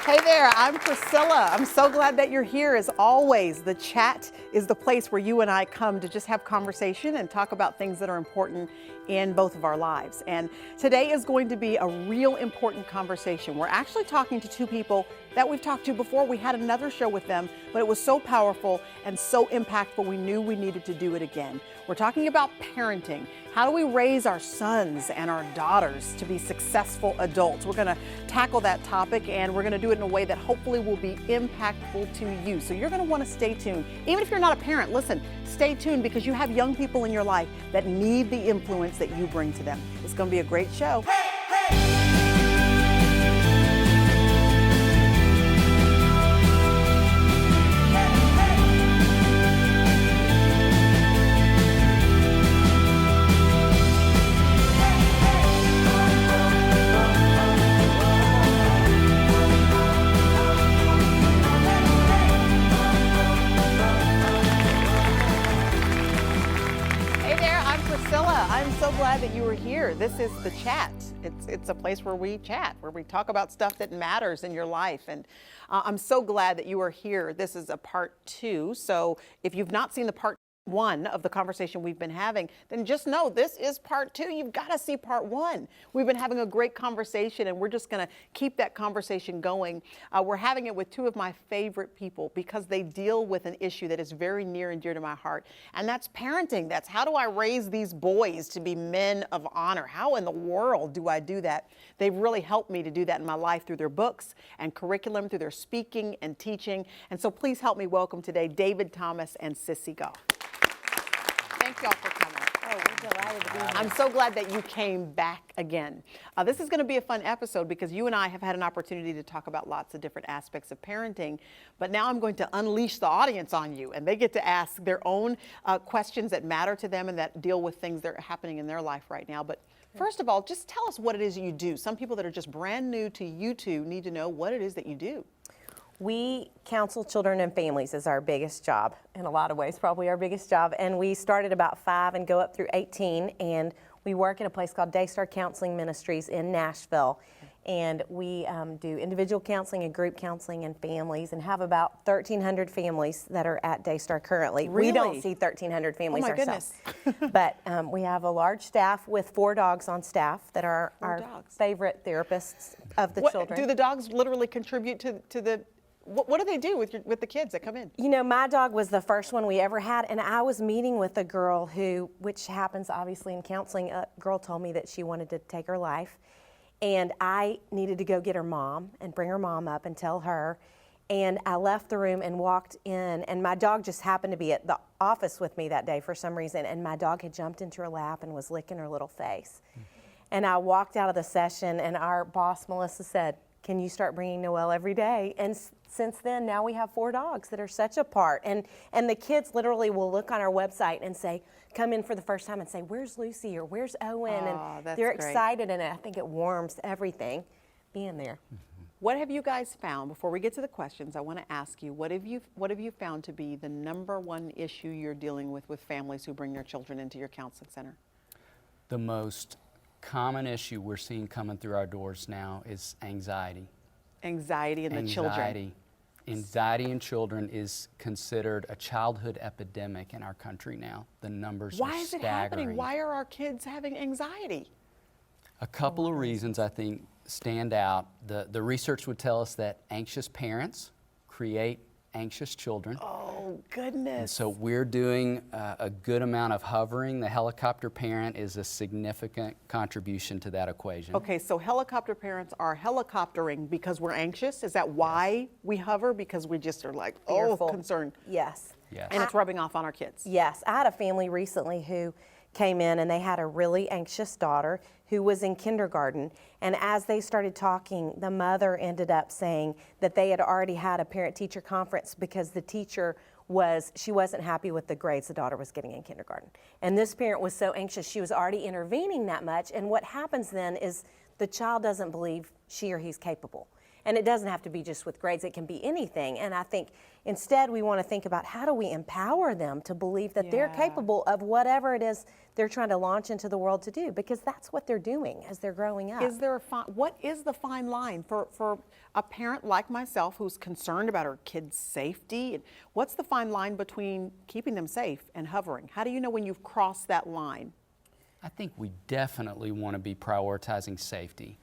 Hey there, I'm Priscilla. I'm so glad that you're here. As always, the chat is the place where you and I come to just have conversation and talk about things that are important in both of our lives. And today is going to be a real important conversation. We're actually talking to two people that we've talked to before. We had another show with them, but it was so powerful and so impactful, we knew we needed to do it again. We're talking about parenting. How do we raise our sons and our daughters to be successful adults? We're going to tackle that topic, and we're going to do it in a way that hopefully will be impactful to you. So you're going to want to stay tuned. Even if you're not a parent, listen, stay tuned, because you have young people in your life that need the influence that you bring to them. It's going to be a great show. I'm so glad that you were here. This is The Chat. It's a place where we chat, where we talk about stuff that matters in your life. And I'm so glad that you are here. This is a part 2. So if you've not seen the part 1 of the conversation we've been having, then just know this is part 2. You've got to see part 1. We've been having a great conversation, and we're just going to keep that conversation going. We're having it with two of my favorite people because they deal with an issue that is very near and dear to my heart, and that's parenting. That's how do I raise these boys to be men of honor? How in the world do I do that? They've really helped me to do that in my life through their books and curriculum, through their speaking and teaching. And so please help me welcome today David Thomas and SISSY Goff. Thank y'all for coming. Oh, we're delighted to be here. I'm so glad that you came back again. This is going to be a fun episode because you and I have had an opportunity to talk about lots of different aspects of parenting, but now I'm going to unleash the audience on you, and they get to ask their own questions that matter to them and that deal with things that are happening in their life right now. But first of all, just tell us what it is you do. Some people that are just brand new to you two need to know what it is that you do. We counsel children and families is our biggest job, in a lot of ways, probably our biggest job. And we started about 5 and go up through 18. And we work in a place called Daystar Counseling Ministries in Nashville. And we do individual counseling and group counseling and families, and have about 1,300 families that are at Daystar currently. Really? We don't see 1,300 families ourselves. Goodness. But we have a large staff with 4 dogs on staff that are our favorite therapists of the children. Do the dogs literally contribute to the... What do they do with the kids that come in? You know, my dog was the first one we ever had, and I was meeting with a girl who, which happens obviously in counseling, a girl told me that she wanted to take her life, and I needed to go get her mom and bring her mom up and tell her, and I left the room and walked in, and my dog just happened to be at the office with me that day for some reason, and my dog had jumped into her lap and was licking her little face. And I walked out of the session, and our boss, Melissa, said, "Can you start bringing Noelle every day?" And since then, now we have 4 dogs that are such a part. And the kids literally will look on our website and say, come in for the first time and say, "Where's Lucy?" or "Where's Owen?" Oh, and they're excited, and I think it warms everything being there. What have you guys found? Before we get to the questions, I want to ask you, what have you found to be the #1 issue you're dealing with families who bring their children into your counseling center? The most common issue we're seeing coming through our doors now is anxiety. Anxiety in the children. Anxiety in children is considered a childhood epidemic in our country now. The numbers are staggering. Why is it happening? Why are our kids having anxiety? A couple of reasons I think stand out. The research would tell us that anxious parents create anxious children. Oh, goodness. And so we're doing a good amount of hovering. The helicopter parent is a significant contribution to that equation. Okay, so helicopter parents are helicoptering because we're anxious? Is that why we hover? Because we just are like, Fearful. concerned. Yes. Yes. And it's rubbing off on our kids. Yes. I had a family recently who came in, and they had a really anxious daughter who was in kindergarten. And as they started talking, the mother ended up saying that they had already had a parent-teacher conference because the teacher she wasn't happy with the grades the daughter was getting in kindergarten. And this parent was so anxious, she was already intervening that much. And what happens then is the child doesn't believe she or he's capable. And it doesn't have to be just with grades, it can be anything. And I think instead we want to think about how do we empower them to believe that they're Yeah. capable of whatever it is they're trying to launch into the world to do, because that's what they're doing as they're growing up. Is there what is the fine line for a parent like myself who's concerned about her kids' safety? What's the fine line between keeping them safe and hovering? How do you know when you've crossed that line? I think we definitely want to be prioritizing safety,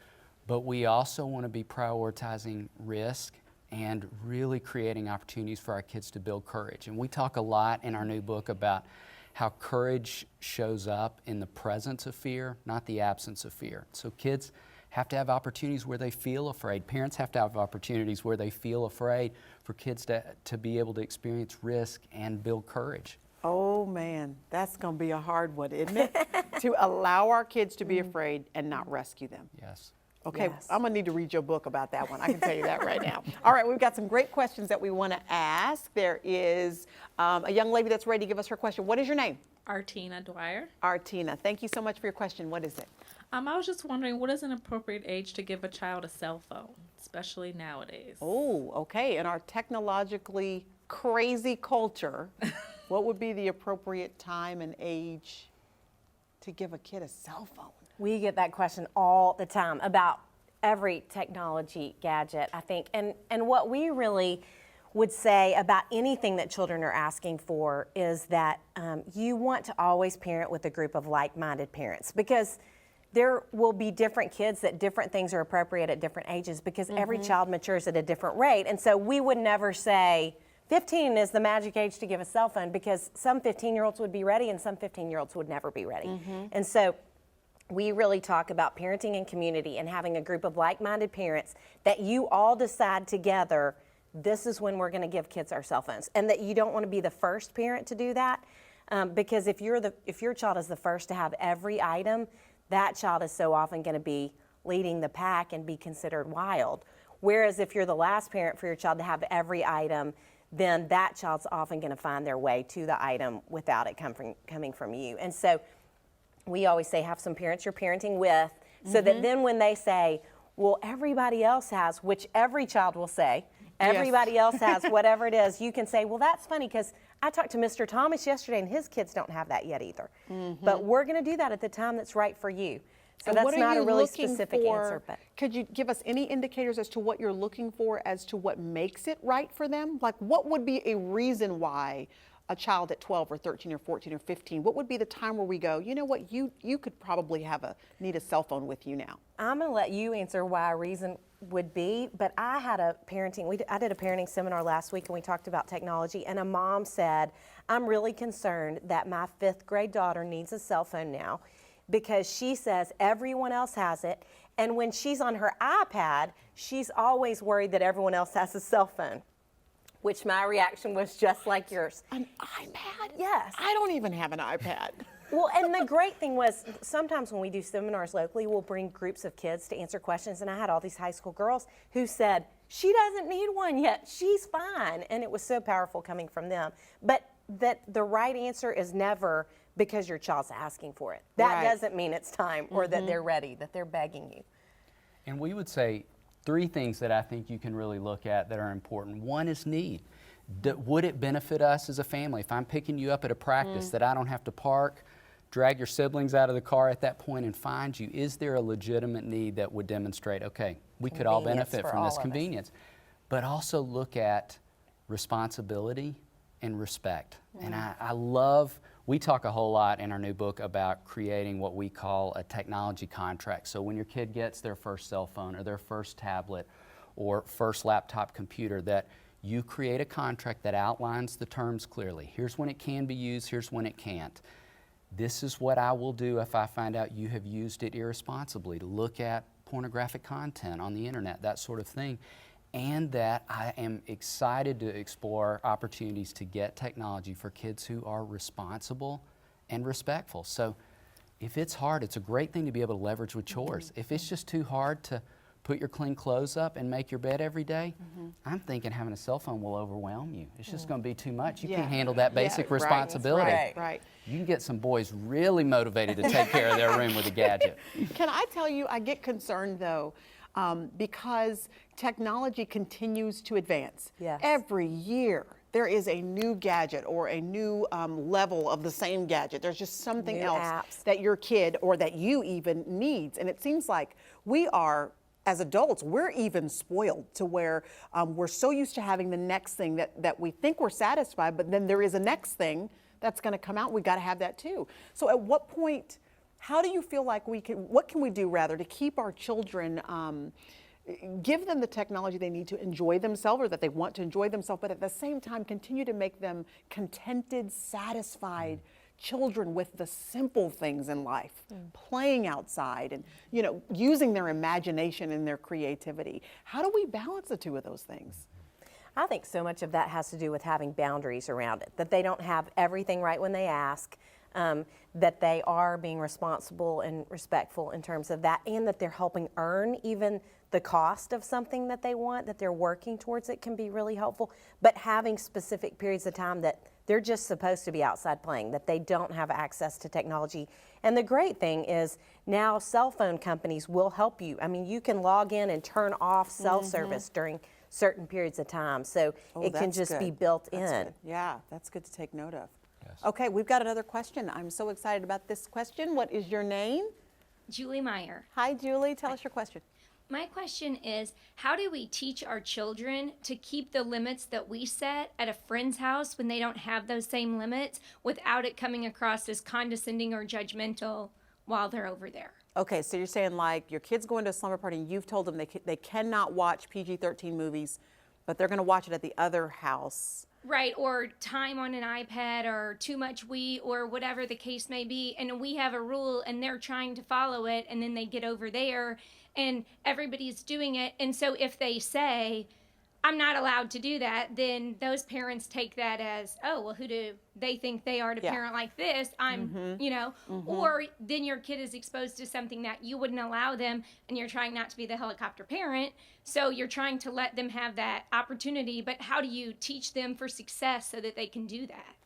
but we also want to be prioritizing risk and really creating opportunities for our kids to build courage. And we talk a lot in our new book about how courage shows up in the presence of fear, not the absence of fear. So kids have to have opportunities where they feel afraid. Parents have to have opportunities where they feel afraid for kids to be able to experience risk and build courage. Oh man, that's going to be a hard one, isn't it? To allow our kids to be afraid and not rescue them. Yes. Okay, Yes. I'm gonna need to read your book about that one. I can tell you that right now. All right, we've got some great questions that we want to ask. There is a young lady that's ready to give us her question. What is your name? Artina Dwyer. Artina. Thank you so much for your question. What is it? I was just wondering, what is an appropriate age to give a child a cell phone, especially nowadays? Oh, okay. In our technologically crazy culture, what would be the appropriate time and age to give a kid a cell phone? We get that question all the time about every technology gadget, I think. And what we really would say about anything that children are asking for is that you want to always parent with a group of like-minded parents, because there will be different kids that different things are appropriate at different ages, because every child matures at a different rate. And so we would never say 15 is the magic age to give a cell phone, because some 15-year-olds would be ready and some 15-year-olds would never be ready. And so we really talk about parenting in community and having a group of like-minded parents that you all decide together, this is when we're going to give kids our cell phones, and that you don't want to be the first parent to do that, because if your child is the first to have every item, that child is so often going to be leading the pack and be considered wild. Whereas if you're the last parent for your child to have every item, then that child's often going to find their way to the item without it coming from you. And so we always say have some parents you're parenting with, so that then when they say, well, everybody else has, which every child will say, everybody else has whatever it is, you can say, well, that's funny, because I talked to Mr. Thomas yesterday and his kids don't have that yet either. But we're going to do that at the time that's right for you. So And that's what are not you a really looking specific for? answer. But Could you give us any indicators as to what you're looking for as to what makes it right for them? Like, what would be a reason why a child at 12 or 13 or 14 or 15, what would be the time where we go, you know what, you could probably need a cell phone with you now? I'm going to let you answer why a reason would be, but I did a parenting seminar last week and we talked about technology, and a mom said, I'm really concerned that my 5th grade daughter needs a cell phone now, because she says everyone else has it, and when she's on her iPad, she's always worried that everyone else has a cell phone, which my reaction was just like yours. An iPad? Yes. I don't even have an iPad. Well, and the great thing was, sometimes when we do seminars locally, we'll bring groups of kids to answer questions, and I had all these high school girls who said, she doesn't need one yet, she's fine, and it was so powerful coming from them. But that the right answer is never because your child's asking for it. That Right. doesn't mean it's time, or that they're ready, that they're begging you. And we would say 3 things that I think you can really look at that are important. One is need. Would it benefit us as a family? If I'm picking you up at a practice that I don't have to park, drag your siblings out of the car at that point and find you, is there a legitimate need that would demonstrate, okay, we could all Convenience benefit for from this all of us. convenience? But also look at responsibility and respect. And I love, we talk a whole lot in our new book about creating what we call a technology contract. So when your kid gets their first cell phone or their first tablet or first laptop computer, that you create a contract that outlines the terms clearly. Here's when it can be used, here's when it can't. This is what I will do if I find out you have used it irresponsibly, to look at pornographic content on the internet, that sort of thing. And that I am excited to explore opportunities to get technology for kids who are responsible and respectful. So if it's hard, it's a great thing to be able to leverage with chores. If it's just too hard to put your clean clothes up and make your bed every day, I'm thinking having a cell phone will overwhelm you. It's just going to be too much. You can't handle that basic right, responsibility. that's right. You can get some boys really motivated to take care of their room with a gadget. Can I tell you, I get concerned though, because technology continues to advance. Yes. Every year there is a new gadget or a new level of the same gadget. There's just something New else apps. that your kid or that you even needs. And it seems like we are, as adults, we're even spoiled to where we're so used to having the next thing that we think we're satisfied, but then there is a next thing that's going to come out. We got to have that too. So at what point, how do you feel like what can we do rather to keep our children, give them the technology they need to enjoy themselves or that they want to enjoy themselves, but at the same time continue to make them contented, satisfied children with the simple things in life, playing outside and, using their imagination and their creativity. How do we balance the two of those things? I think so much of that has to do with having boundaries around it, that they don't have everything right when they ask, that they are being responsible and respectful in terms of that, and that they're helping earn even the cost of something that they want, that they're working towards it can be really helpful, but having specific periods of time that they're just supposed to be outside playing, that they don't have access to technology. And the great thing is now cell phone companies will help you. I mean, you can log in and turn off cell service during certain periods of time, so it can That's just be good. built That's in. good. Yeah, that's good to take note of. Yes. Okay, we've got another question. I'm so excited about this question. What is your name? Julie Meyer. Hi, Julie. Tell us your question. My question is, how do we teach our children to keep the limits that we set at a friend's house when they don't have those same limits without it coming across as condescending or judgmental while they're over there? Okay, so you're saying like your kid's going to a slumber party and you've told them they cannot watch PG-13 movies, but they're going to watch it at the other house. Right, or time on an iPad or too much or whatever the case may be. And we have a rule and they're trying to follow it, and then they get over there and everybody's doing it. And so if they say, I'm not allowed to do that, then those parents take that as, oh, well, who do they think they are to parent like this? Or then your kid is exposed to something that you wouldn't allow them, and you're trying not to be the helicopter parent. So you're trying to let them have that opportunity, but how do you teach them for success so that they can do that?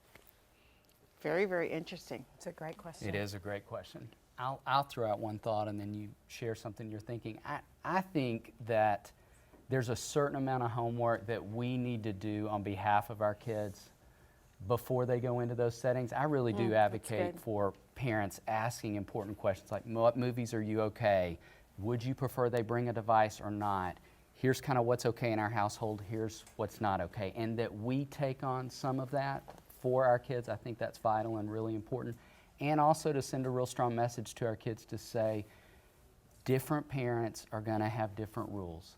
Very, very interesting. It's a great question. It is a great question. I'll throw out one thought and then you share something you're thinking. I think that there's a certain amount of homework that we need to do on behalf of our kids before they go into those settings. I really do advocate good. for parents asking important questions like, what movies are you okay? Would you prefer they bring a device or not? Here's kind of what's okay in our household, here's what's not okay. And that we take on some of that for our kids, I think that's vital and really important. And also to send a real strong message to our kids to say, different parents are gonna have different rules.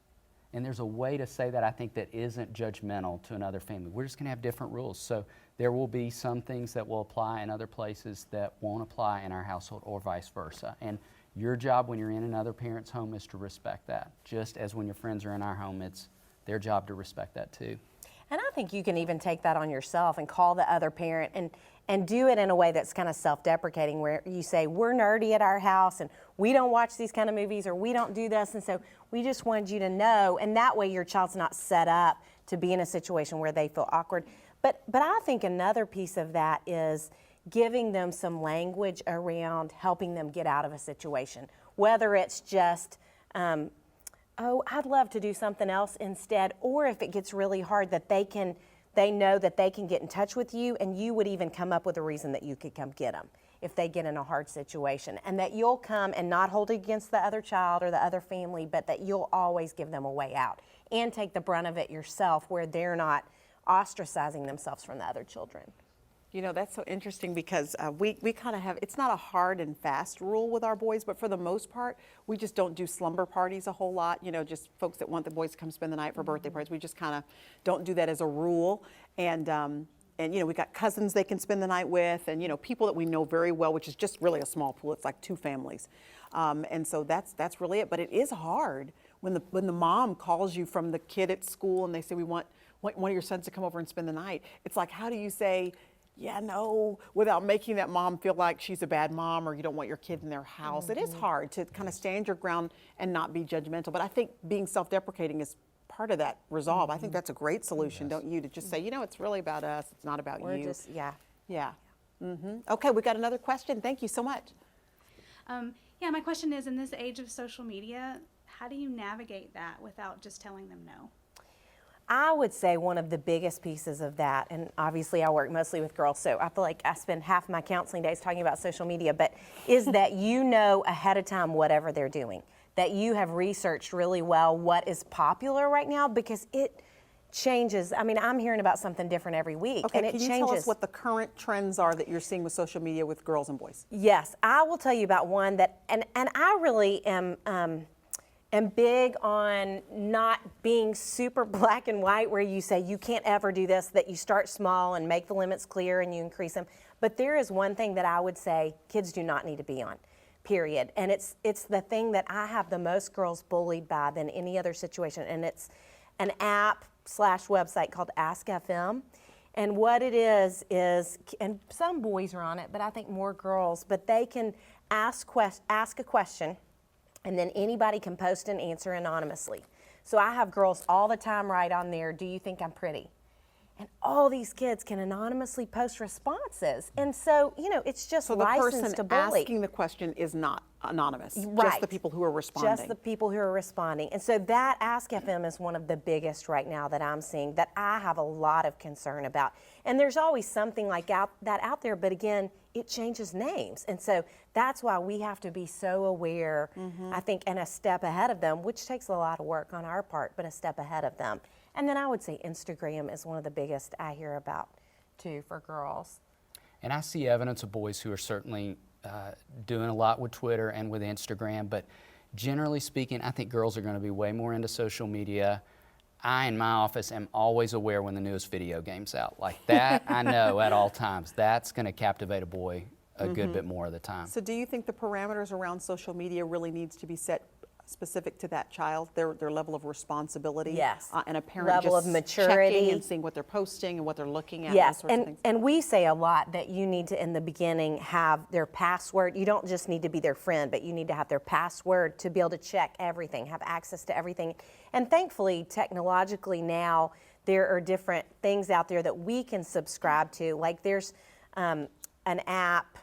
And there's a way to say that, I think, that isn't judgmental to another family. We're just going to have different rules. So there will be some things that will apply in other places that won't apply in our household, or vice versa. And your job when you're in another parent's home is to respect that. Just as when your friends are in our home, it's their job to respect that too. And I think you can even take that on yourself and call the other parent and do it in a way that's kind of self-deprecating, where you say, we're nerdy at our house and we don't watch these kind of movies, or we don't do this, and so we just wanted you to know. And that way your child's not set up to be in a situation where they feel awkward. But I think another piece of that is giving them some language around helping them get out of a situation, whether it's just, oh, I'd love to do something else instead, or if it gets really hard, that they know that they can get in touch with you, and you would even come up with a reason that you could come get them if they get in a hard situation, and that you'll come and not hold it against the other child or the other family, but that you'll always give them a way out and take the brunt of it yourself, where they're not ostracizing themselves from the other children. You know, that's so interesting because we kind of have, it's not a hard and fast rule with our boys, but for the most part, we just don't do slumber parties a whole lot. You know, just folks that want the boys to come spend the night for birthday parties. We just kind of don't do that as a rule. And you know, we got cousins they can spend the night with, and, you know, people that we know very well, which is just really a small pool. It's like 2 families. And so that's really it. But it is hard when the mom calls you from the kid at school and they say, we want one of your sons to come over and spend the night. It's like, how do you say, yeah, no, without making that mom feel like she's a bad mom or you don't want your kid in their house? It is hard to kind of stand your ground and not be judgmental. But I think being self-deprecating is part of that resolve. I think that's a great solution, don't you? To just say, you know, it's really about us. It's not about you. Yeah. Okay, we got another question. Thank you so much. Yeah, my question is, in this age of social media, How do you navigate that without just telling them no? I would say one of the biggest pieces of that, and obviously I work mostly with girls, so I feel like I spend half my counseling days talking about social media, but is that you know ahead of time whatever they're doing, that you have researched really well what is popular right now, because it changes. I mean, I'm hearing about something different every week, Okay, and it can you changes. tell us what the current trends are that you're seeing with social media with girls and boys? Yes, I will tell you about one that, and I really am big on not being super black and white where you say you can't ever do this, that you start small and make the limits clear and you increase them. But there is one thing that I would say kids do not need to be on, period. And it's the thing that I have the most girls bullied by than any other situation, and it's an app/website called Ask FM. And what it is, and some boys are on it, but I think more girls, but they can ask a question, and then anybody can post an answer anonymously. So I have girls all the time write on there, do you think I'm pretty? And all these kids can anonymously post responses. And so, you know, it's just So the license person to bully. asking the question is not anonymous, Right. just the people who are responding. Just the people who are responding. And so that Ask FM is one of the biggest right now that I'm seeing that I have a lot of concern about. And there's always something like that out there, but again, it changes names. And so that's why we have to be so aware, I think, and a step ahead of them, which takes a lot of work on our part, but a step ahead of them. And then I would say Instagram is one of the biggest I hear about too for girls. And I see evidence of boys who are certainly doing a lot with Twitter and with Instagram, but generally speaking, I think girls are going to be way more into social media. I, in my office, am always aware when the newest video game's out. Like that, I know at all times. That's going to captivate a boy a good bit more of the time. So do you think the parameters around social media really needs to be set specific to that child, their level of responsibility? Yes. And a parent Level just of maturity. checking and seeing what they're posting and what they're looking at, Yes, those sorts of things? and we say a lot that you need to, in the beginning, have their password. You don't just need to be their friend, but you need to have their password to be able to check everything, have access to everything. And thankfully, technologically now, there are different things out there that we can subscribe to. Like there's an app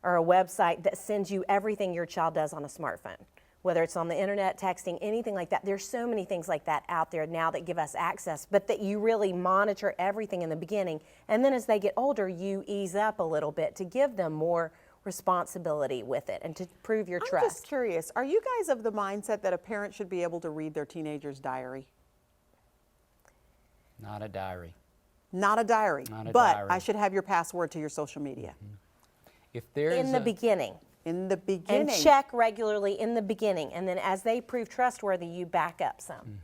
or a website that sends you everything your child does on a smartphone, whether it's on the internet, texting, anything like that. There's so many things like that out there now that give us access, but that you really monitor everything in the beginning. And then as they get older, you ease up a little bit to give them more responsibility with it and to prove your I'm trust. just curious, are you guys of the mindset that a parent should be able to read their teenager's diary? Not a diary. Not a diary, Not a but diary. I should have your password to your social media. If there is In the a- beginning. In the beginning. And check regularly in the beginning. And then as they prove trustworthy, you back up some.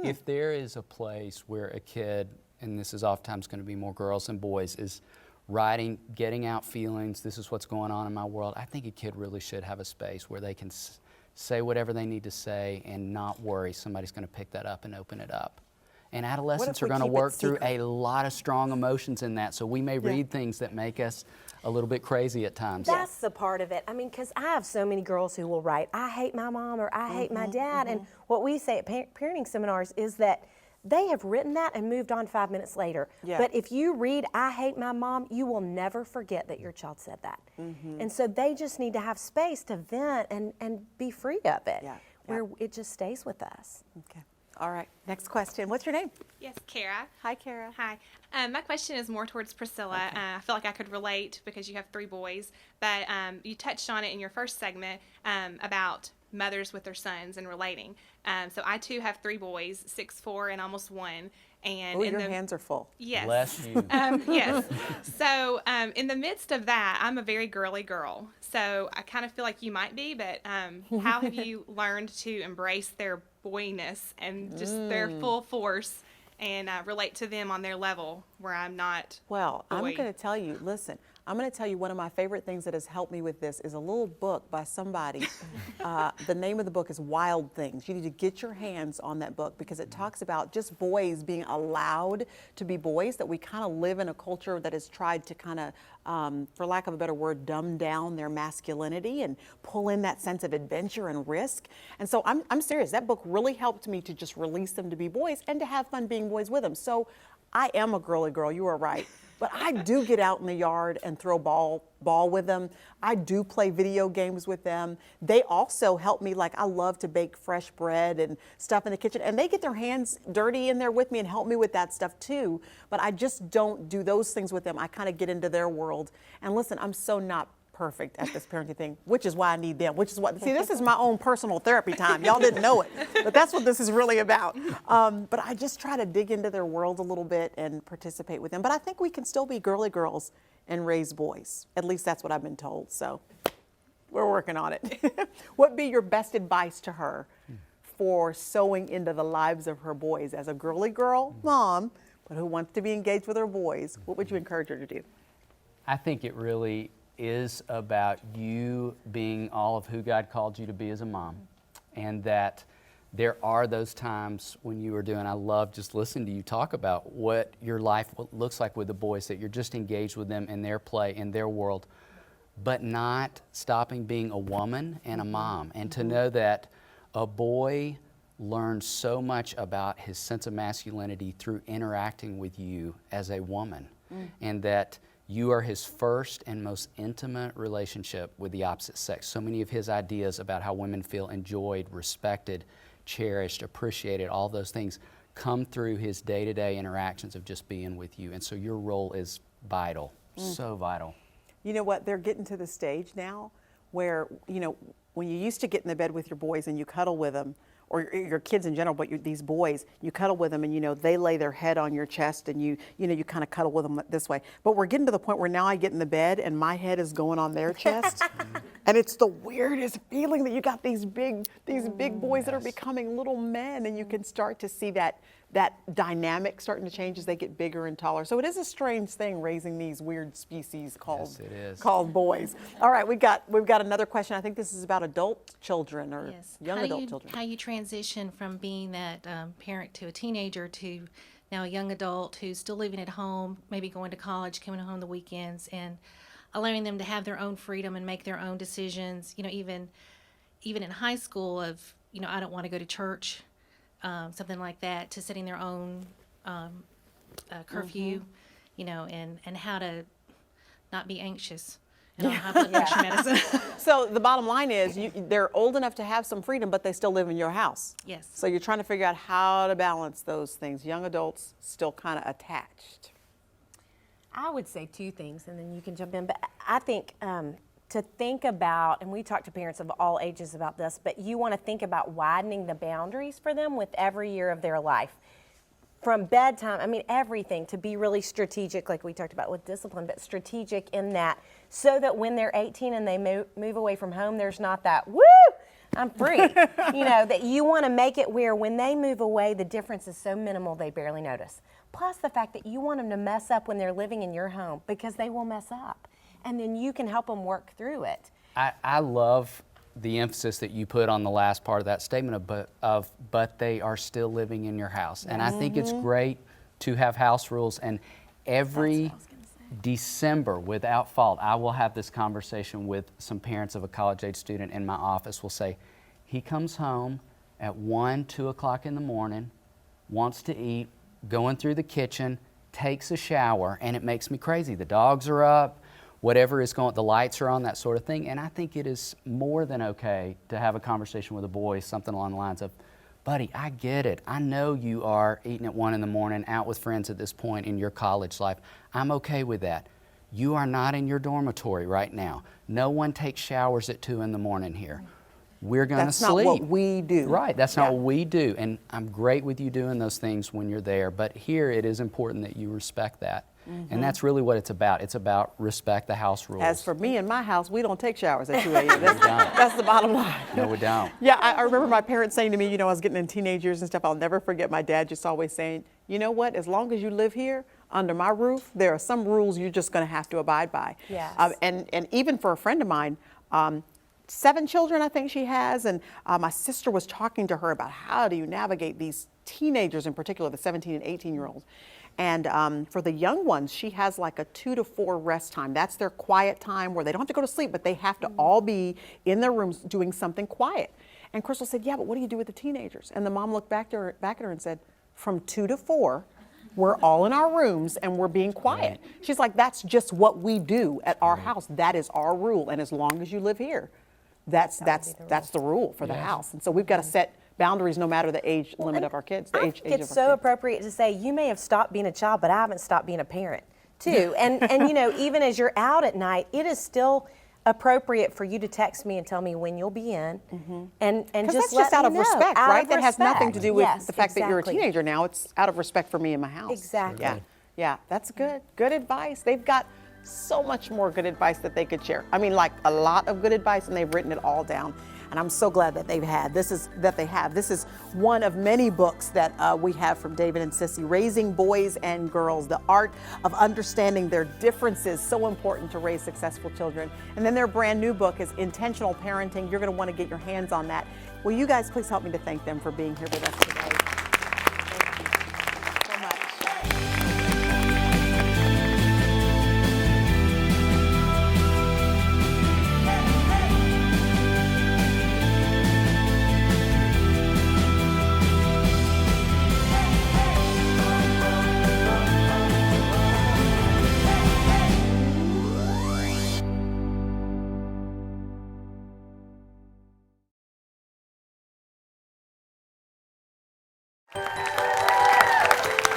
If there is a place where a kid, and this is oftentimes going to be more girls than boys, is writing, getting out feelings, this is what's going on in my world, I think a kid really should have a space where they can say whatever they need to say and not worry somebody's going to pick that up and open it up. And adolescents are we going to keep it work through secret? a lot of strong emotions in that, so we may read things that make us a little bit crazy at times. That's the part of it. I mean, because I have so many girls who will write, I hate my mom or I hate my dad. And what we say at parenting seminars is that they have written that and moved on 5 minutes later. Yeah. But if you read, I hate my mom, you will never forget that your child said that. And so they just need to have space to vent and be free of it, Yeah, where it just stays with us. Okay. All right. Next question. What's your name? Yes, Kara. Hi, Kara. Hi. My question is more towards Priscilla. I feel like I could relate because you have 3 boys, but you touched on it in your first segment about mothers with their sons and relating. So I too have 3 boys, 6, 4, and almost 1. And Oh, your hands are full. Yes. Bless you. Yes. So in the midst of that, I'm a very girly girl. So I kind of feel like you might be, but how have you learned to embrace their boyness and just their full force and relate to them on their level where I'm not? Well, I'm boy. going to tell you, listen, I'm going to tell you one of my favorite things that has helped me with this is a little book by somebody. The name of the book is Wild Things. You need to get your hands on that book because it talks about just boys being allowed to be boys, that we kind of live in a culture that has tried to kind of, for lack of a better word, dumb down their masculinity and pull in that sense of adventure and risk. And so I'm serious. That book really helped me to just release them to be boys and to have fun being boys with them. So I am a girly girl, you are right. But I do get out in the yard and throw ball with them. I do play video games with them. They also help me, like I love to bake fresh bread and stuff in the kitchen. And they get their hands dirty in there with me and help me with that stuff too. But I just don't do those things with them. I kind of get into their world. And listen, I'm so not perfect at this parenting thing, which is why I need them, which is what, see, this is my own personal therapy time. Y'all didn't know it, but that's what this is really about. But I just try to dig into their world a little bit and participate with them. But I think we can still be girly girls and raise boys. At least that's what I've been told. So we're working on it. What would be your best advice to her for sewing into the lives of her boys as a girly girl mom, but who wants to be engaged with her boys? What would you encourage her to do? I think it really is about you being all of who God called you to be as a mom, and that there are those times when you are doing, I love just listening to you talk about what your life looks like with the boys, that you're just engaged with them in their play, in their world, but not stopping being a woman and a mom. And to know that a boy learns so much about his sense of masculinity through interacting with you as a woman, and that you are his first and most intimate relationship with the opposite sex. So many of his ideas about how women feel enjoyed, respected, cherished, appreciated, all those things come through his day-to-day interactions of just being with you. And so your role is vital, so vital. You know what? They're getting to the stage now where, you know, when you used to get in the bed with your boys and you cuddle with them, or your kids in general, but these boys, you cuddle with them and, you know, they lay their head on your chest and you kind of cuddle with them this way. But we're getting to the point where now I get in the bed and my head is going on their chest. And it's the weirdest feeling that you got these big boys that are becoming little men, and you can start to see that dynamic starting to change as they get bigger and taller. So it is a strange thing raising these weird species called boys. All right, we've got another question. I think this is about adult children or young adult children. How you transition from being that parent to a teenager to now a young adult who's still living at home, maybe going to college, coming home the weekends, and allowing them to have their own freedom and make their own decisions. You know, even in high school, of I don't want to go to church. Something like that, to setting their own curfew, and how to not be anxious and not have blood pressure medicine. So the bottom line is they're old enough to have some freedom, but they still live in your house. Yes. So you're trying to figure out how to balance those things. Young adults still kind of attached. I would say two things, and then you can jump in. But I think to think about, and we talk to parents of all ages about this, but you want to think about widening the boundaries for them with every year of their life. From bedtime, I mean, everything, to be really strategic, like we talked about with discipline, but strategic in that, so that when they're 18 and they move away from home, there's not that, woo, I'm free. That you want to make it where when they move away, the difference is so minimal they barely notice. Plus the fact that you want them to mess up when they're living in your home, because they will mess up. And then you can help them work through it. I love the emphasis that you put on the last part of that statement but they are still living in your house. And I think it's great to have house rules, and every December, without fault, I will have this conversation with some parents of a college-age student in my office. Will say, he comes home at 1, 2 o'clock in the morning, wants to eat, going through the kitchen, takes a shower, and it makes me crazy. The dogs are up, whatever is going, the lights are on, that sort of thing. And I think it is more than okay to have a conversation with a boy, something along the lines of, buddy, I get it. I know you are eating at 1 in the morning, out with friends at this point in your college life. I'm okay with that. You are not in your dormitory right now. No one takes showers at 2 in the morning here. We're going to sleep. That's not what we do. Right, that's not what we do. And I'm great with you doing those things when you're there. But here it is important that you respect that. And that's really what it's about. It's about respect the house rules. As for me and my house, we don't take showers at 2 a.m. That's the bottom line. No, we don't. Yeah, I remember my parents saying to me, I was getting in teenagers and stuff, I'll never forget my dad just always saying, you know what, as long as you live here under my roof, there are some rules you're just going to have to abide by. Yes. And even for a friend of mine, 7 children I think she has, and my sister was talking to her about how do you navigate these teenagers, in particular the 17 and 18-year-olds. And for the young ones, she has like a 2 to 4 rest time. That's their quiet time where they don't have to go to sleep, but they have to all be in their rooms doing something quiet. And Crystal said, yeah, but what do you do with the teenagers? And the mom looked back at her and said, from 2 to 4, we're all in our rooms and we're being quiet. She's like, that's just what we do at our house. That is our rule. And as long as you live here, that's the rule for the house. And so we've got to set boundaries no matter the age limit of our kids, the age of our It's so kids. appropriate to say, you may have stopped being a child, but I haven't stopped being a parent too. And you know, even as you're out at night, it is still appropriate for you to text me and tell me when you'll be in, and Because just that's just let out me of know. respect, Out right? of That has nothing to respect. do with Yes, the fact that you're a exactly. teenager now. It's out of respect for me and my house. Exactly. Yeah, yeah, that's good. Good advice. They've got so much more good advice that they could share. I mean, like a lot of good advice, and they've written it all down. And I'm so glad that they have. This is one of many books that we have from David and Sissy, Raising Boys and Girls, the art of understanding their differences, so important to raise successful children. And then their brand new book is Intentional Parenting. You're gonna wanna get your hands on that. Will you guys please help me to thank them for being here with us today? Thank you so much.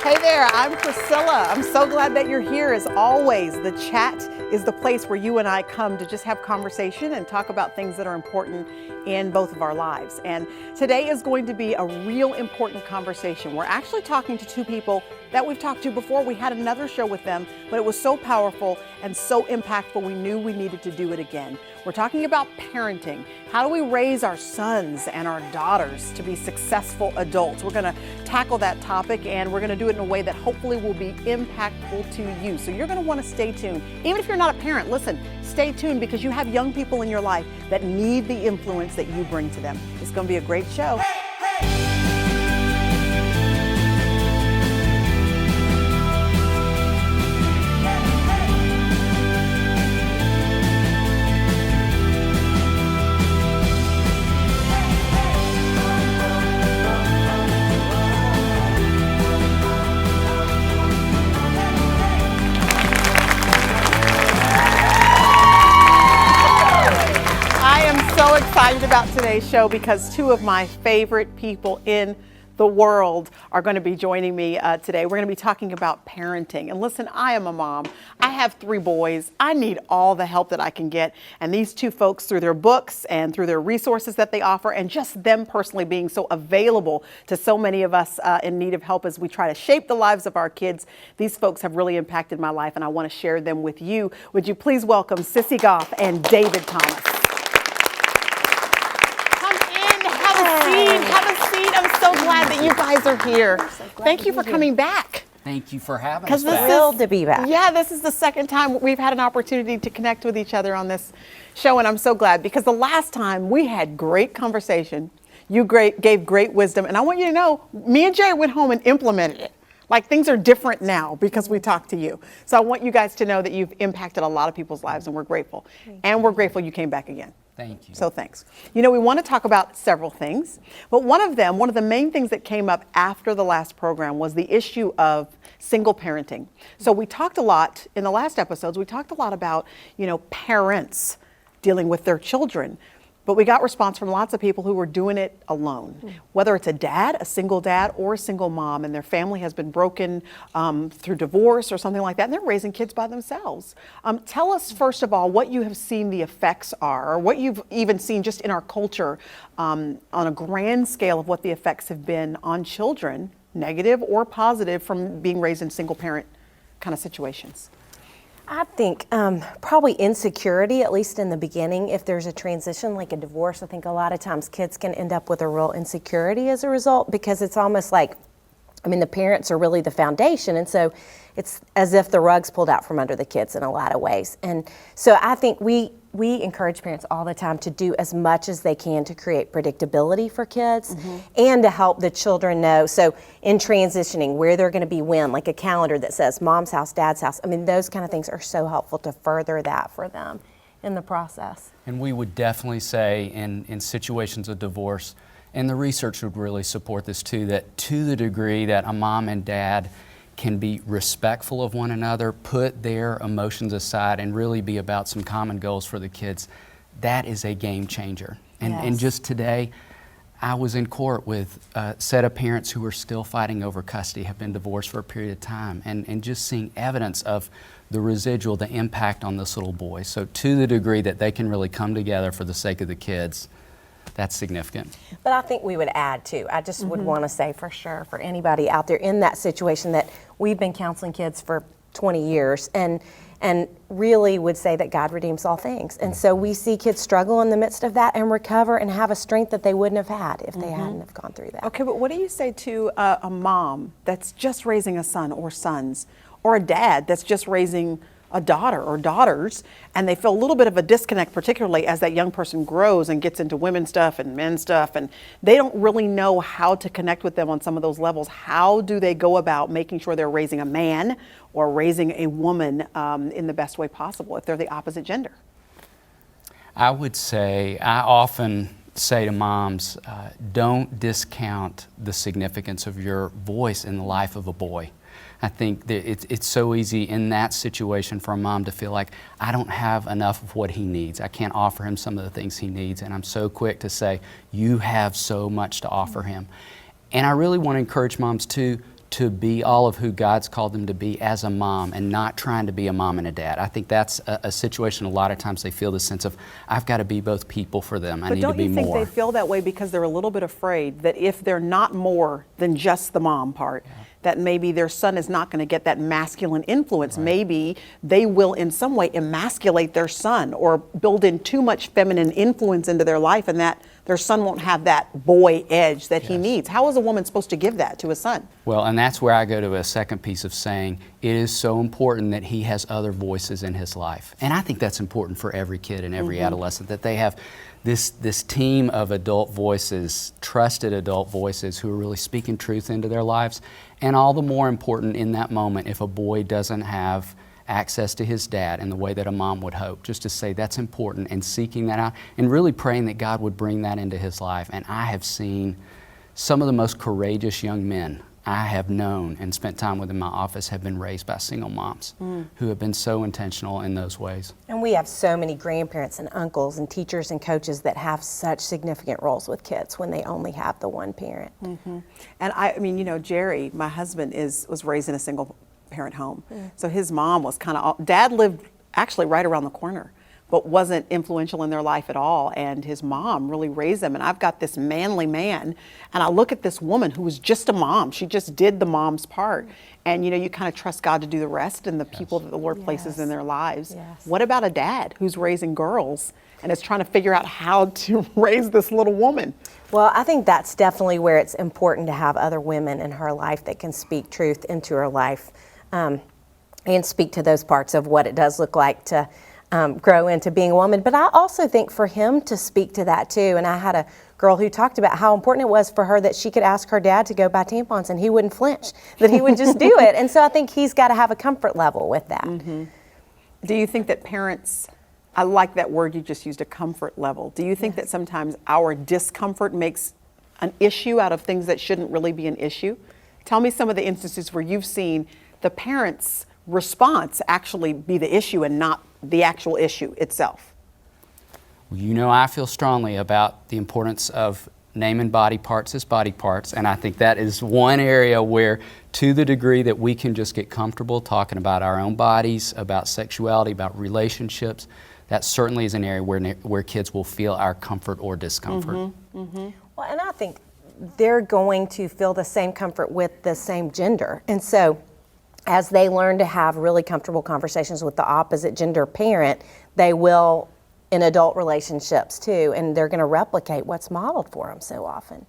Hey there, I'm Priscilla. I'm so glad that you're here. As always, the chat is the place where you and I come to just have conversation and talk about things that are important in both of our lives. And today is going to be a real important conversation. We're actually talking to two people that we've talked to before. We had another show with them, but it was so powerful and so impactful, we knew we needed to do it again. We're talking about parenting. How do we raise our sons and our daughters to be successful adults? We're going to tackle that topic, and we're going to do it in a way that hopefully will be impactful to you. So you're going to want to stay tuned. Even if you're not a parent, listen, stay tuned, because you have young people in your life that need the influence that you bring to them. It's going to be a great show. So excited about today's show because two of my favorite people in the world are going to be joining me today. We're going to be talking about parenting. And listen, I am a mom. I have 3 boys. I need all the help that I can get. And these two folks, through their books and through their resources that they offer, and just them personally being so available to so many of us in need of help as we try to shape the lives of our kids, these folks have really impacted my life, and I want to share them with you. Would you please welcome SISSY GOFF and David Thomas. Have a seat. I'm so glad that you guys are here. Thank you for coming back. Thank you for having us back. Thrilled to be back. Yeah, this is the second time we've had an opportunity to connect with each other on this show, and I'm so glad, because the last time we had great conversation. You gave great wisdom, and I want you to know, me and Jay went home and implemented it. Like, things are different now because we talked to you. So I want you guys to know that you've impacted a lot of people's lives, and we're grateful. And we're grateful you came back again. Thank you. So thanks. You know, we want to talk about several things, but one of the main things that came up after the last program was the issue of single parenting. So we talked a lot in the last episodes, we talked a lot about, you know, parents dealing with their children, but we got response from lots of people who were doing it alone, whether it's a dad, a single dad, or a single mom, and their family has been broken through divorce or something like that, and they're raising kids by themselves. Tell us, first of all, what you have seen the effects are, or what you've even seen just in our culture on a grand scale of what the effects have been on children, negative or positive, from being raised in single parent kind of situations. I think probably insecurity, at least in the beginning. If there's a transition like a divorce, I think a lot of times kids can end up with a real insecurity as a result, because it's almost like, I mean, the parents are really the foundation, and so it's as if the rug's pulled out from under the kids in a lot of ways. And so I think we encourage parents all the time to do as much as they can to create predictability for kids and to help the children know. So in transitioning, where they're going to be when, like a calendar that says mom's house, dad's house. I mean, those kind of things are so helpful to further that for them in the process. And we would definitely say in situations of divorce, and the research would really support this too, that to the degree that a mom and dad can be respectful of one another, put their emotions aside, and really be about some common goals for the kids, that is a game changer. And just today, I was in court with a set of parents who are still fighting over custody, have been divorced for a period of time, and just seeing evidence of the residual, the impact on this little boy. So to the degree that they can really come together for the sake of the kids, that's significant. But I think we would add too. I just would want to say for sure for anybody out there in that situation that we've been counseling kids for 20 years and really would say that God redeems all things. And so we see kids struggle in the midst of that and recover and have a strength that they wouldn't have had if they hadn't have gone through that. Okay, but what do you say to a mom that's just raising a son or sons, or a dad that's just raising a daughter or daughters, and they feel a little bit of a disconnect, particularly as that young person grows and gets into women's stuff and men's stuff, and they don't really know how to connect with them on some of those levels? How do they go about making sure they're raising a man or raising a woman in the best way possible if they're the opposite gender? I would say, I often say to moms, don't discount the significance of your voice in the life of a boy. I think that it's so easy in that situation for a mom to feel like, I don't have enough of what he needs. I can't offer him some of the things he needs. And I'm so quick to say, you have so much to offer him. And I really want to encourage moms too, to be all of who God's called them to be as a mom, and not trying to be a mom and a dad. I think that's a situation a lot of times they feel the sense of, I've got to be both people for them. I need to be more. But don't you think they feel that way because they're a little bit afraid that if they're not more than just the mom part, that maybe their son is not going to get that masculine influence. Right. Maybe they will in some way emasculate their son or build in too much feminine influence into their life, and that their son won't have that boy edge that he needs. How is a woman supposed to give that to a son? Well, and that's where I go to a second piece of saying, it is so important that he has other voices in his life. And I think that's important for every kid and every adolescent, that they have this team of adult voices, trusted adult voices who are really speaking truth into their lives. And all the more important in that moment if a boy doesn't have access to his dad in the way that a mom would hope, just to say that's important, and seeking that out and really praying that God would bring that into his life. And I have seen some of the most courageous young men I have known and spent time with in my office have been raised by single moms who have been so intentional in those ways. And we have so many grandparents and uncles and teachers and coaches that have such significant roles with kids when they only have the one parent. And I mean, you know, Jerry, my husband, was raised in a single parent home. So his mom was kind of, dad lived actually right around the corner, but wasn't influential in their life at all. And his mom really raised them. And I've got this manly man, and I look at this woman who was just a mom. She just did the mom's part. And you know, you kind of trust God to do the rest and the people that the Lord places in their lives. What about a dad who's raising girls and is trying to figure out how to raise this little woman? Well, I think that's definitely where it's important to have other women in her life that can speak truth into her life, and speak to those parts of what it does look like to grow into being a woman. But I also think for him to speak to that too. And I had a girl who talked about how important it was for her that she could ask her dad to go buy tampons and he wouldn't flinch, that he would just do it. And so I think he's got to have a comfort level with that. Do you think that parents, I like that word you just used, a comfort level. Do you think that sometimes our discomfort makes an issue out of things that shouldn't really be an issue? Tell me some of the instances where you've seen the parents' response actually be the issue and not the actual issue itself. You know, I feel strongly about the importance of naming body parts as body parts, and I think that is one area where, to the degree that we can just get comfortable talking about our own bodies, about sexuality, about relationships, that certainly is an area where kids will feel our comfort or discomfort. Well, and I think they're going to feel the same comfort with the same gender. And so as they learn to have really comfortable conversations with the opposite gender parent, they will in adult relationships too, and they're going to replicate what's modeled for them so often.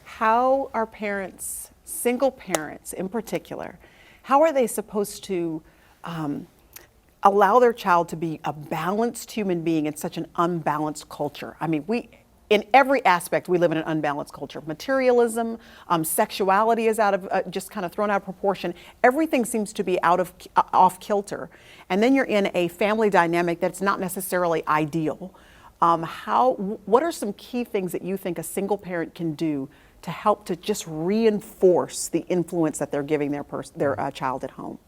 How are parents, single parents in particular, how are they supposed to allow their child to be a balanced human being in such an unbalanced culture? I mean, in every aspect, we live in an unbalanced culture. Materialism, sexuality is out of, just kind of thrown out of proportion. Everything seems to be off kilter. And then you're in a family dynamic that's not necessarily ideal. What are some key things that you think a single parent can do to help to just reinforce the influence that they're giving their child at home?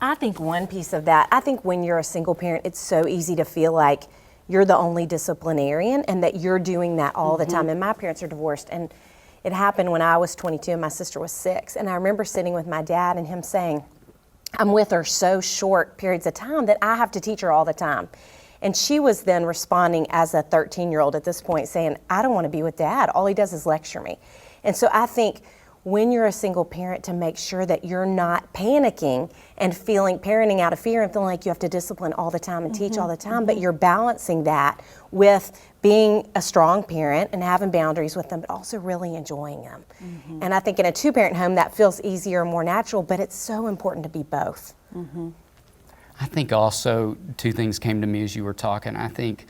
I think one piece of that, I think when you're a single parent, it's so easy to feel like you're the only disciplinarian and that you're doing that all the time. And my parents are divorced, and it happened when I was 22 and my sister was 6. And I remember sitting with my dad and him saying, I'm with her so short periods of time that I have to teach her all the time. And she was then responding as a 13-year-old at this point saying, I don't want to be with Dad. All he does is lecture me. And so I think when you're a single parent, to make sure that you're not panicking and parenting out of fear and feeling like you have to discipline all the time and teach all the time, but you're balancing that with being a strong parent and having boundaries with them, but also really enjoying them. And I think in a 2-parent home, that feels easier and more natural, but it's so important to be both. I think also 2 things came to me as you were talking. I think,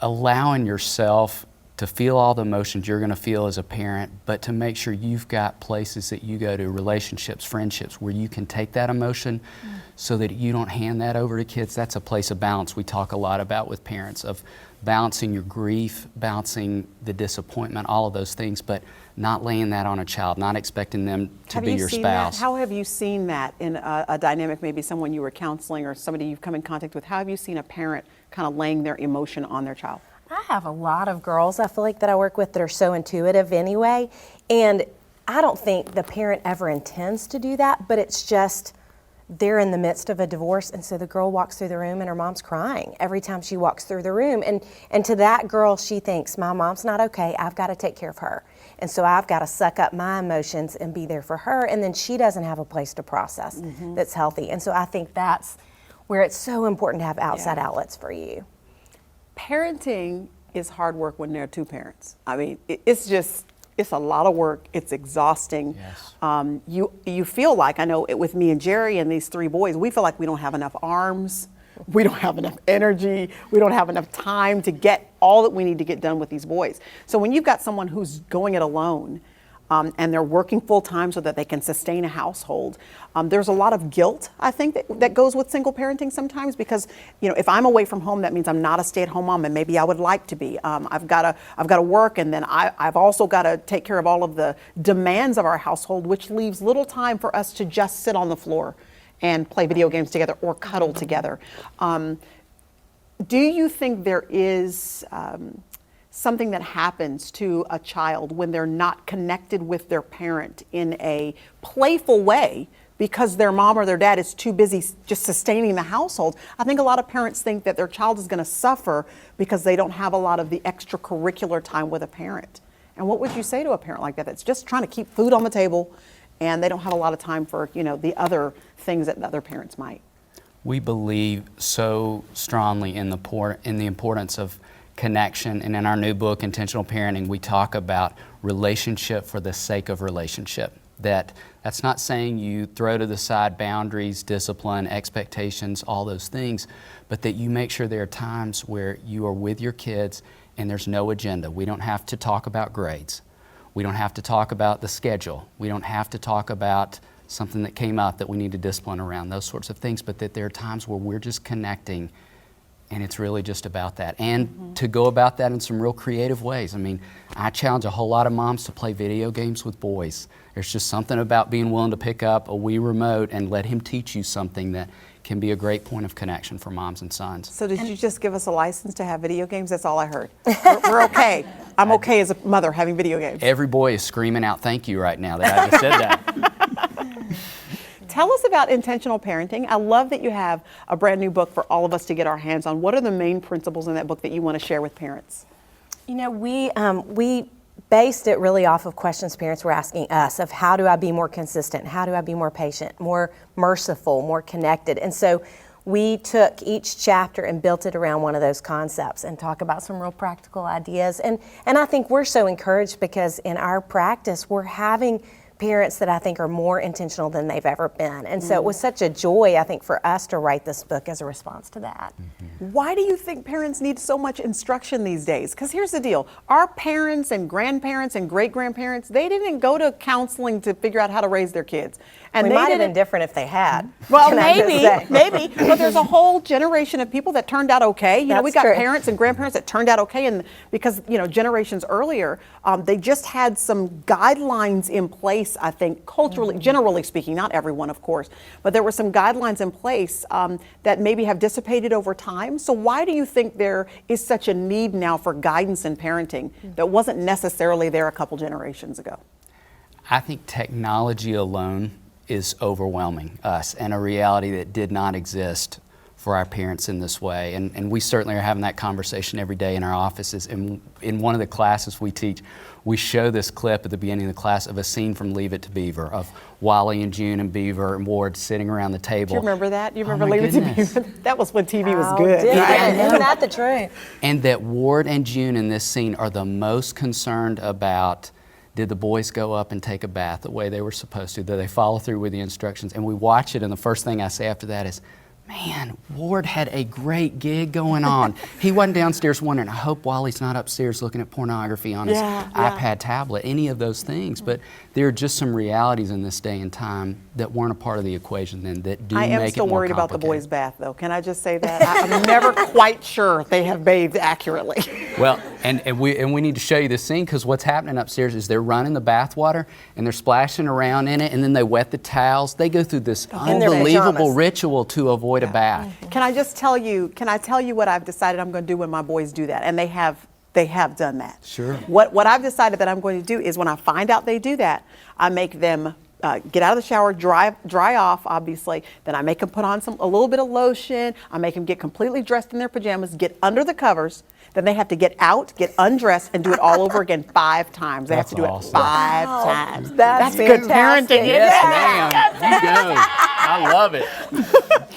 allowing yourself to feel all the emotions you're going to feel as a parent, but to make sure you've got places that you go to, relationships, friendships, where you can take that emotion so that you don't hand that over to kids. That's a place of balance we talk a lot about with parents, of balancing your grief, balancing the disappointment, all of those things, but not laying that on a child, not expecting them to be your spouse. How have you seen that in a dynamic, maybe someone you were counseling or somebody you've come in contact with? How have you seen a parent kind of laying their emotion on their child? I have a lot of girls I feel like that I work with that are so intuitive anyway, and I don't think the parent ever intends to do that, but it's just they're in the midst of a divorce, and so the girl walks through the room and her mom's crying every time she walks through the room, and to that girl, she thinks, my mom's not okay, I've got to take care of her, and so I've got to suck up my emotions and be there for her, and then she doesn't have a place to process that's healthy. And so I think that's where it's so important to have outside outlets for you. Parenting is hard work when there are 2 parents. I mean, it's a lot of work. It's exhausting. Yes. You feel like, I know with me and Jerry and these 3 boys, we feel like we don't have enough arms, we don't have enough energy, we don't have enough time to get all that we need to get done with these boys. So when you've got someone who's going it alone, and they're working full time so that they can sustain a household. There's a lot of guilt, I think, that goes with single parenting sometimes, because if I'm away from home, that means I'm not a stay-at-home mom, and maybe I would like to be. I've got to work, and then I've also got to take care of all of the demands of our household, which leaves little time for us to just sit on the floor and play video games together or cuddle together. Do you think there is something that happens to a child when they're not connected with their parent in a playful way because their mom or their dad is too busy just sustaining the household? I think a lot of parents think that their child is going to suffer because they don't have a lot of the extracurricular time with a parent. And what would you say to a parent like that that's just trying to keep food on the table and they don't have a lot of time for, the other things that other parents might? We believe so strongly in the importance of connection, and in our new book, Intentional Parenting, we talk about relationship for the sake of relationship. That's not saying you throw to the side boundaries, discipline, expectations, all those things, but that you make sure there are times where you are with your kids and there's no agenda. We don't have to talk about grades. We don't have to talk about the schedule. We don't have to talk about something that came up that we need to discipline around, those sorts of things, but that there are times where we're just connecting. And it's really just about that. And to go about that in some real creative ways. I mean, I challenge a whole lot of moms to play video games with boys. There's just something about being willing to pick up a Wii remote and let him teach you something that can be a great point of connection for moms and sons. So did you just give us a license to have video games? That's all I heard. We're okay. I'm okay as a mother having video games. Every boy is screaming out thank you right now that I just said that. Tell us about intentional parenting. I love that you have a brand new book for all of us to get our hands on. What are the main principles in that book that you want to share with parents? We based it really off of questions parents were asking us of how do I be more consistent? How do I be more patient, more merciful, more connected? And so we took each chapter and built it around one of those concepts and talk about some real practical ideas. And I think we're so encouraged because in our practice, we're having parents that I think are more intentional than they've ever been. And so it was such a joy, I think, for us to write this book as a response to that. Why do you think parents need so much instruction these days? Because here's the deal. Our parents and grandparents and great-grandparents, they didn't go to counseling to figure out how to raise their kids. And We they might have been didn't- different if they had. Well, Can I just say? maybe, but there's a whole generation of people that turned out okay. You know, we That's got true. parents and grandparents that turned out okay, and because generations earlier, they just had some guidelines in place. I think culturally, generally speaking, not everyone, of course, but there were some guidelines in place that maybe have dissipated over time. So why do you think there is such a need now for guidance in parenting that wasn't necessarily there a couple generations ago? I think technology alone is overwhelming us, and a reality that did not exist for our parents in this way. And we certainly are having that conversation every day in our offices. And in one of the classes we teach, we show this clip at the beginning of the class of a scene from Leave It to Beaver, of Wally and June and Beaver and Ward sitting around the table. Do you remember that? You Oh remember my Leave It to goodness. Beaver? That was when TV was How good. different. right? Isn't that the truth? And that Ward and June in this scene are the most concerned about, did the boys go up and take a bath the way they were supposed to? Did they follow through with the instructions? And we watch it, and the first thing I say after that is, man, Ward had a great gig going on. He wasn't downstairs wondering, I hope Wally's not upstairs looking at pornography on his iPad tablet, any of those things. But there are just some realities in this day and time that weren't a part of the equation then that do I make am it more still worried about the complicated. boys' bath, though. Can I just say that? I'm never quite sure they have bathed accurately. Well, and we need to show you this scene, because what's happening upstairs is they're running the bath water and they're splashing around in it, and then they wet the towels. They go through this In their unbelievable pajamas. ritual to avoid a bath. Can I just tell you? Can I tell you what I've decided I'm going to do when my boys do that? And they have done that. Sure. What I've decided that I'm going to do is when I find out they do that, I make them get out of the shower, dry off, obviously. Then I make them put on a little bit of lotion. I make them get completely dressed in their pajamas, get under the covers. Then they have to get out, get undressed, and do it all over again 5 times. They have to do That's it awesome. 5 times. That's good fantastic. parenting. Yes, ma'am. You go. I love it.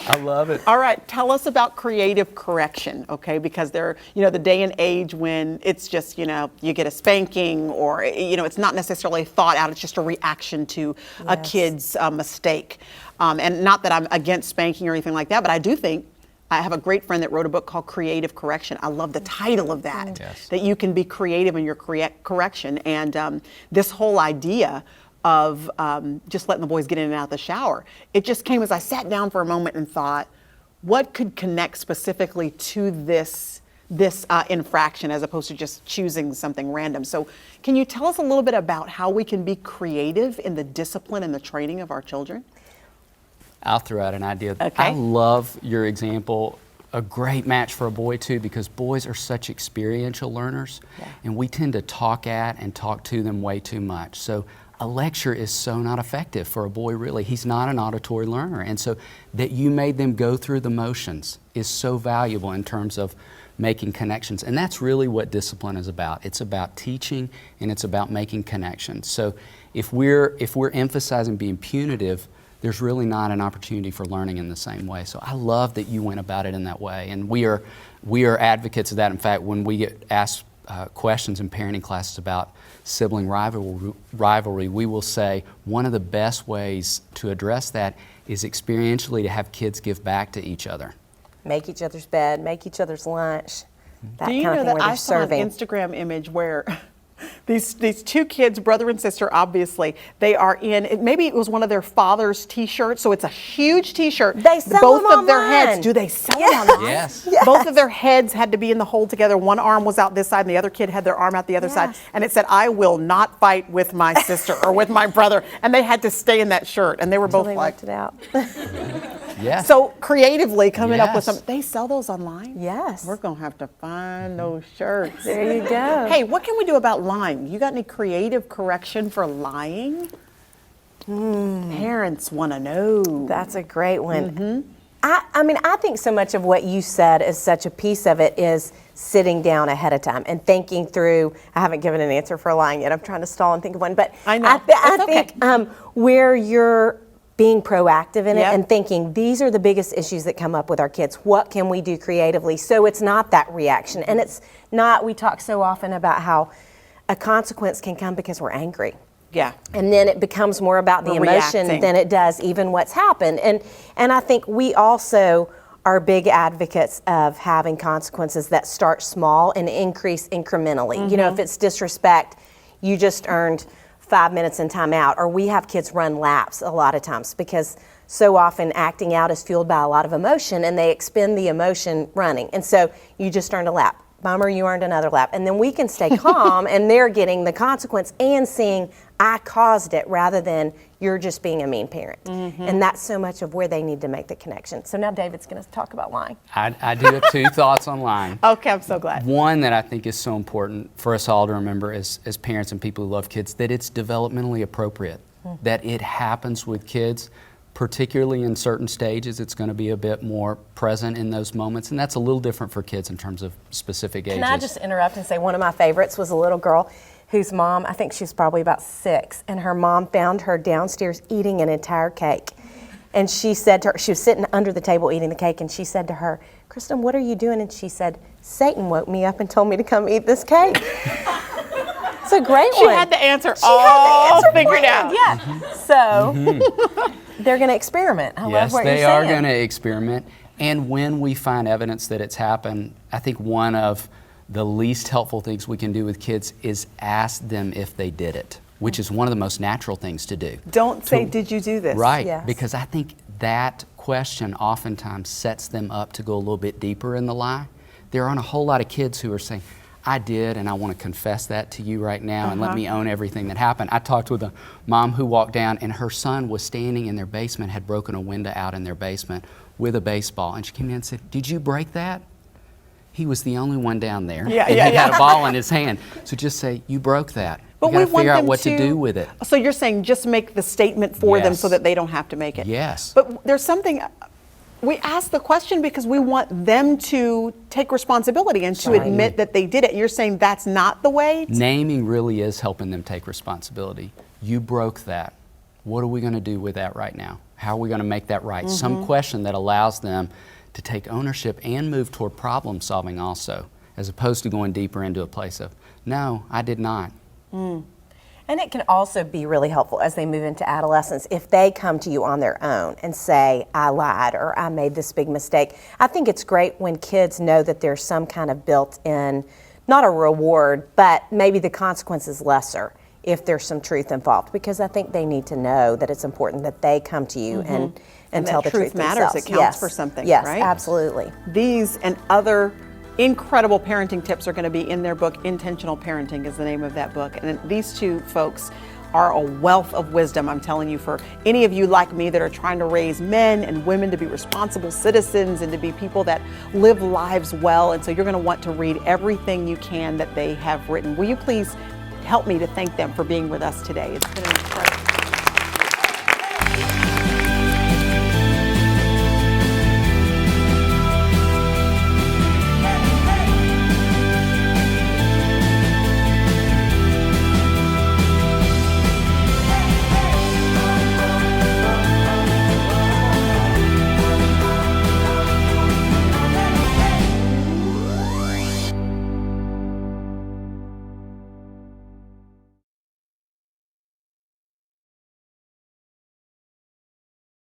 I love it. All right, tell us about creative correction, okay? Because they're, the day and age when it's just, you get a spanking or, it's not necessarily thought out. It's just a reaction to a kid's mistake. And not that I'm against spanking or anything like that, but I do think I have a great friend that wrote a book called Creative Correction. I love the title of that, Yes. that you can be creative in your correction. And this whole idea of just letting the boys get in and out of the shower, it just came as I sat down for a moment and thought, what could connect specifically to this infraction as opposed to just choosing something random? So can you tell us a little bit about how we can be creative in the discipline and the training of our children? I'll throw out an idea. Okay. I love your example. A great match for a boy too, because boys are such experiential learners, and we tend to talk at and talk to them way too much. So a lecture is so not effective for a boy, really. He's not an auditory learner, and so that you made them go through the motions is so valuable in terms of making connections. And that's really what discipline is about. It's about teaching, and it's about making connections. So if we're emphasizing being punitive, there's really not an opportunity for learning in the same way. So I love that you went about it in that way. And we are advocates of that. In fact, when we get asked questions in parenting classes about sibling rivalry, we will say one of the best ways to address that is experientially to have kids give back to each other. Make each other's bed, make each other's lunch, that Do you kind know of thing that where they're I saw an serving. Instagram image where these 2 kids, brother and sister, obviously, they are maybe it was one of their father's T-shirts, so it's a huge T-shirt. They sell Both them of their online. heads. Do they sell them online? Yes. Both of their heads had to be in the hole together. One arm was out this side, and the other kid had their arm out the other side. Yes. And it said, "I will not fight with my sister or with my brother." And they had to stay in that shirt, and they were both They like, worked it out. Yes. so creatively coming up with Yes. some. They sell those online? Yes. We're gonna have to find those shirts. There you go. Hey, what can we do about lying? You got any creative correction for lying? Parents want to know. That's a great one. I think so much of what you said is such a piece of it is sitting down ahead of time and thinking through. I haven't given an answer for lying yet. I'm trying to stall and think of one, but I know. I It's think where you're being proactive in it Yep. and thinking these are the biggest issues that come up with our kids. What can we do creatively so it's not that reaction? And it's not. We talk so often about how a consequence can come because we're angry. Yeah. And then it becomes more about the We're emotion reacting. than it does even what's happened. And I think we also are big advocates of having consequences that start small and increase incrementally. You know, if it's disrespect, you just earned 5 minutes in timeout, or we have kids run laps a lot of times because so often acting out is fueled by a lot of emotion and they expend the emotion running. And so you just earned a lap. Bummer, you earned another lap. And then we can stay calm and they're getting the consequence and seeing I caused it rather than you're just being a mean parent. And that's so much of where they need to make the connection. So now David's going to talk about lying. I do have two thoughts on lying. Okay, I'm so glad. One that I think is so important for us all to remember as parents and people who love kids, that it's developmentally appropriate, that it happens with kids, particularly in certain stages. It's going to be a bit more present in those moments, and that's a little different for kids in terms of specific ages. Can I just interrupt and say one of my favorites was a little girl whose mom, I think she was probably about 6, and her mom found her downstairs eating an entire cake. And she said to her, she was sitting under the table eating the cake, and she said to her, "Kristen, what are you doing?" And she said, "Satan woke me up and told me to come eat this cake." It's a great She one. had the answer She had the answer figured planned, out. Yeah. So they're going to experiment. I love Yes, what they you're are saying. going to experiment. And when we find evidence that it's happened, I think one of the least helpful things we can do with kids is ask them if they did it, which is one of the most natural things to do. Don't say, "Did you do this?" Right, Yes. because I think that question oftentimes sets them up to go a little bit deeper in the lie. There aren't a whole lot of kids who are saying, "I did, and I want to confess that to you right now, and let me own everything that happened." I talked with a mom who walked down, and her son was standing in their basement, had broken a window out in their basement with a baseball, and she came in and said, "Did you break that?" He was the only one down there, Yeah, and yeah, he had yeah. a ball in his hand. So just say, "You broke that." But You we got to want figure out them what to do with it. So you're saying just make the statement for them so Yes. that they don't have to make it. Yes. But there's something, we ask the question because we want them to take responsibility and to admit that they did it. You're saying that's not the way? Naming really is helping them take responsibility. You broke that. What are we going to do with that right now? How are we going to make that right? Some question that allows them to take ownership and move toward problem solving also, as opposed to going deeper into a place of, "No, I did not." And it can also be really helpful as they move into adolescence if they come to you on their own and say, "I lied," or "I made this big mistake." I think it's great when kids know that there's some kind of built-in, not a reward, but maybe the consequence is lesser if there's some truth involved, because I think they need to know that it's important that they come to you and And tell that the truth truth matters. themselves. It counts Yes. for something, Yes, right? absolutely. These and other incredible parenting tips are going to be in their book. Intentional Parenting is the name of that book. And these two folks are a wealth of wisdom, I'm telling you, for any of you like me that are trying to raise men and women to be responsible citizens and to be people that live lives well. And so you're going to want to read everything you can that they have written. Will you please help me to thank them for being with us today? It's been an incredible